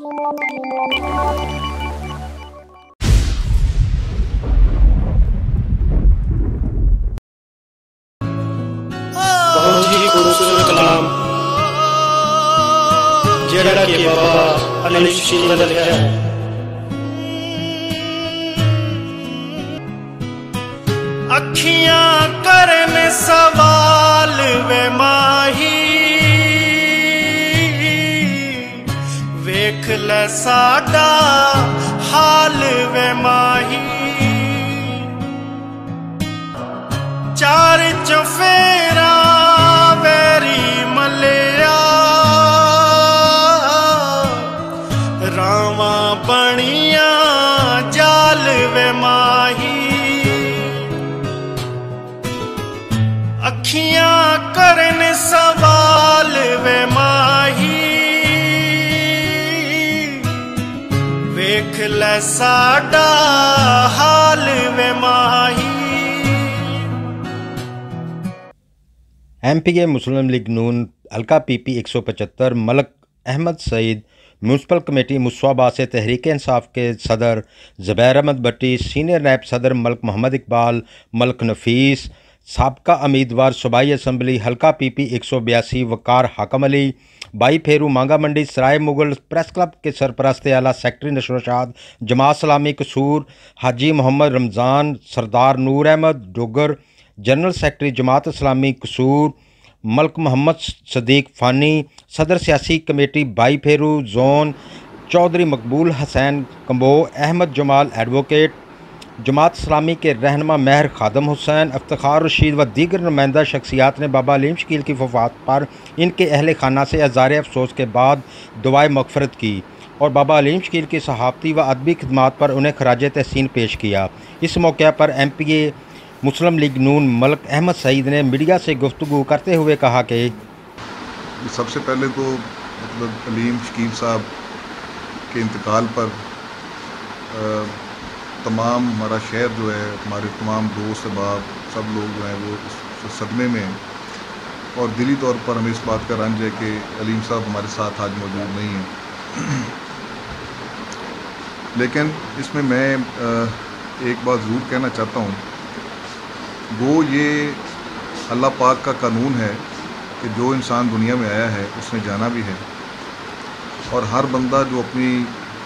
बहुत ही खूबसूरत कलाम जेड़ा कि बाबा अली शकील ने लिखा है। अखियां करन सवाल वे माही, वेख ले साडा हाल वे माही। चार चफेरा वेरी मलिया, रावा बनिया जाल वे माही। अखियां करन सवाल वे माही, वेख ले साडा हाल वे माही। MPA मुस्लिम लीग नून हल्का PP 175 Malik Ahmad Saeed, municipal committee मुस्वाबा से तहरीक इंसाफ के सदर ज़ुबैर अहमद भट्टी, सीनियर नायब सदर मलक मोहम्मद इकबाल, मलक नफीस, साबका उम्मीदवार सूबाई असम्बली हल्का PP 182 Waqar Hakam Ali, by फेरू मांगा मंडी सराय मुगल प्रेस क्लब के सरपरस्त आला सेक्रेटरी नशरोशाद जमात सलामी कसूर, हाजी मोहम्मद रमज़ान, सरदार नूर अहमद डोगर, जनरल सेक्रेटरी जमात इस्लामी कसूर, मलक मोहम्मद सदीक फ़ानी, सदर सियासी कमेटी बाई फेरू जोन, चौधरी मकबूल हसैन कम्बो, अहमद जमाल एडवोकेट, जमात इस्लामी के रहनमा महर खादम हुसैन, इफ्तिखार रशीद व दीगर नुमाइंदा शख्सियात ने बाबा अलीम शकील की वफ़ात पर इनके अहल खाना से अज़ार अफसोस के बाद दुआए मग़फ़िरत की और बाबा अलीम शकील की सहाफ़ती व अदबी खिदमात पर उन्हें खराज तहसीन पेश किया। इस मौके पर MPA मुस्लिम लीग नून मलक अहमद सईद ने मीडिया से गुफ्तगू करते हुए कहा कि सबसे पहले तो मतलब अलीम शकील साहब के इंतकाल पर तमाम हमारा शहर जो है, हमारे तमाम दोस्त अहबाब सब लोग जो हैं वो इस सदमे में हैं और दिली तौर पर हमें इस बात का रंज है कि अलीम साहब हमारे साथ आज मौजूद नहीं हैं। लेकिन इसमें मैं एक बात ज़रूर कहना चाहता हूँ, वो ये अल्लाह पाक का कानून है कि जो इंसान दुनिया में आया है उसने जाना भी है और हर बंदा जो अपनी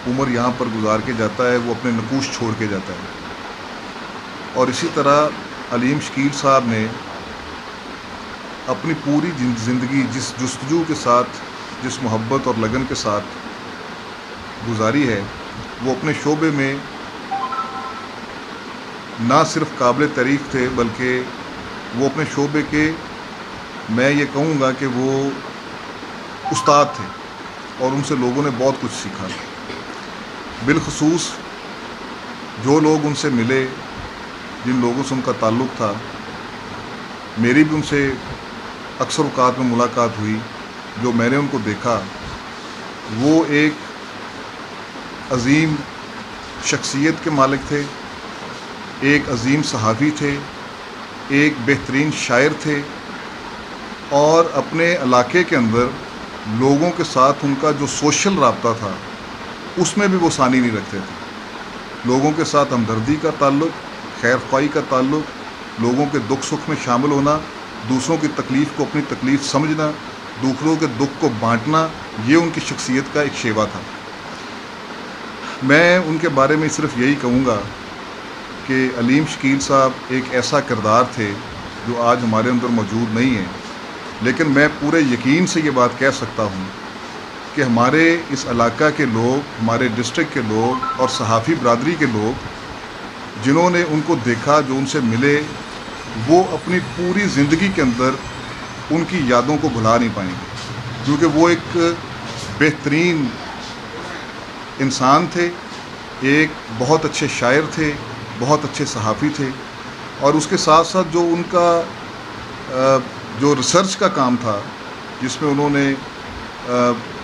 उम्र यहाँ पर गुजार के जाता है वो अपने नकूश छोड़ के जाता है। और इसी तरह अलीम शकील साहब ने अपनी पूरी ज़िंदगी जिस जुस्तजू के साथ, जिस मोहब्बत और लगन के साथ गुजारी है, वो अपने शोबे में ना सिर्फ काबिल तारीफ़ थे बल्कि वो अपने शोबे के, मैं ये कहूँगा कि वो उस्ताद थे और उनसे लोगों ने बहुत कुछ सीखा। बिलखसूस जो लोग उनसे मिले, जिन लोगों से उनका ताल्लुक़ था, मेरी भी उनसे अक्सर औक़ात में मुलाकात हुई। जो मैंने उनको देखा वो एक अज़ीम शख्सियत के मालिक थे, एक अज़ीम सहाफ़ी थे, एक बेहतरीन शायर थे और अपने इलाके के अंदर लोगों के साथ उनका जो सोशल राब्ता था उसमें भी वो सानी नहीं रखते थे। लोगों के साथ हमदर्दी का ताल्लुक़, खैर ख्वाही का ताल्लुक़, लोगों के दुख सुख में शामिल होना, दूसरों की तकलीफ़ को अपनी तकलीफ़ समझना, दूसरों के दुख को बांटना, ये उनकी शख्सियत का एक शेवा था। मैं उनके बारे में सिर्फ यही कहूँगा कि अलीम शकील साहब एक ऐसा किरदार थे जो आज हमारे अंदर मौजूद नहीं है, लेकिन मैं पूरे यकीन से ये बात कह सकता हूँ कि हमारे इस इलाका के लोग, हमारे डिस्ट्रिक्ट के लोग और सहाफ़ी बरादरी के लोग जिन्होंने उनको देखा, जो उनसे मिले, वो अपनी पूरी ज़िंदगी के अंदर उनकी यादों को भुला नहीं पाएंगे, क्योंकि वो एक बेहतरीन इंसान थे, एक बहुत अच्छे शायर थे, बहुत अच्छे सहाफ़ी थे और उसके साथ साथ जो उनका जो रिसर्च का काम था, जिसमें उन्होंने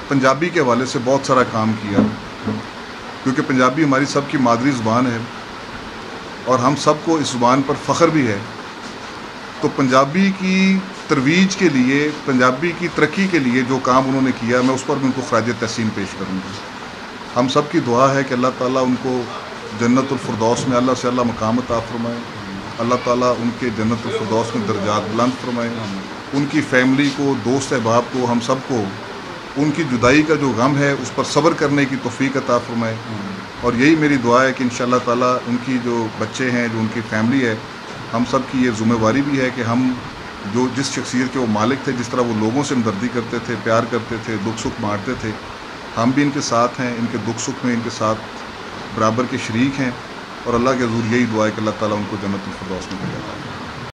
पंजाबी के हवाले से बहुत सारा काम किया, क्योंकि पंजाबी हमारी सबकी मादरी ज़ुबान है और हम सबको इस ज़ुबान पर फ़ख्र भी है। तो पंजाबी की तरवीज के लिए, पंजाबी की तरक्की के लिए जो काम उन्होंने किया, मैं उस पर भी उनको खराज तहसीन पेश करूँगा। ہم سب کی دعا ہے کہ اللہ تعالیٰ ان کو جنت الفردوس میں اللہ سے اللہ مقام عطا فرمائے، اللہ تعالیٰ ان کے جنت الفردوس میں درجات بلند فرمائے، ان کی فیملی کو، دوست احباب کو، ہم سب کو ان کی جدائی کا جو غم ہے اس پر صبر کرنے کی توفیق عطا فرمائے۔ اور یہی میری دعا ہے کہ انشاءاللہ تعالیٰ ان کی جو بچے ہیں، جو ان کی فیملی ہے، ہم سب کی یہ ذمہ داری بھی ہے کہ ہم جو جس شخصیت کے وہ مالک تھے، جس طرح وہ لوگوں سے ہمدردی کرتے تھے، پیار کرتے تھے، دکھ سکھ بانٹتے تھے، ہم بھی ان کے ساتھ ہیں، ان کے دکھ سکھ میں ان کے ساتھ برابر کے شریک ہیں، اور اللہ کے حضور یہی دعا ہے کہ اللہ تعالیٰ ان کو جنت الفردوس میں بھیجا۔